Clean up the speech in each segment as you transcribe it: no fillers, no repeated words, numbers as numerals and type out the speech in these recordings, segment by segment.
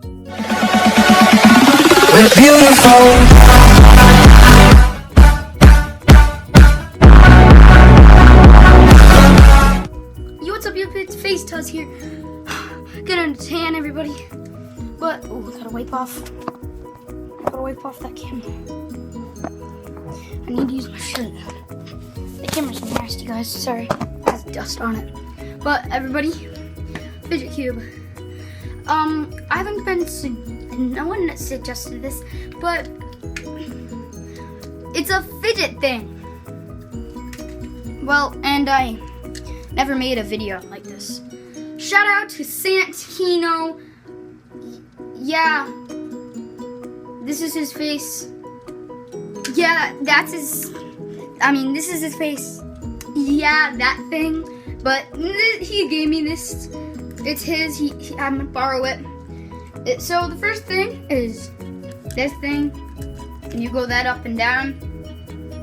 We're beautiful. Yo, what's up, you it's Face Tuz here. Getting a tan, everybody. But gotta wipe off that camera. I need to use my shirt. The camera's nasty, guys. Sorry, it has dust on it. But everybody, Fidget Cube. I haven't been. No one suggested this, but it's a fidget thing. Well, and I never made a video like this. Shout out to Santino. Yeah, this is his face. Yeah, that's his. I mean, this is his face. Yeah, that thing. But he gave me this. It's his. I'm gonna borrow it. So the first thing is this thing, and you go that up and down.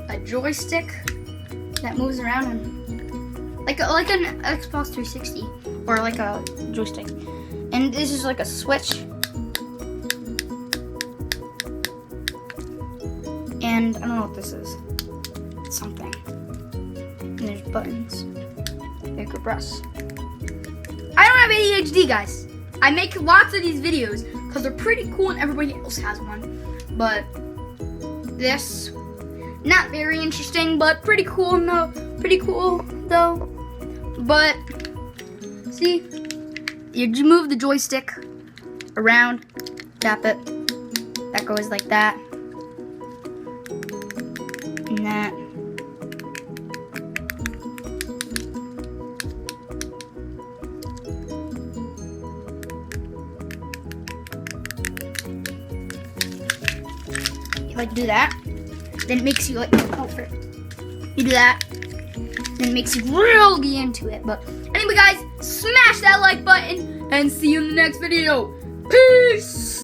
A joystick that moves around and like an Xbox 360 or like a joystick. And this is like a switch. And I don't know what this is. It's something. And there's buttons that you could press. I don't have ADHD, guys. I make lots of these videos because they're pretty cool and everybody else has one. But this, not very interesting, but pretty cool. No, pretty cool though. But see, you move the joystick around, tap it. That goes like that. And that. You like do that. Then it makes you like, oh frick. You do that. Then it makes you really into it. But anyway, guys, smash that like button and see you in the next video. Peace!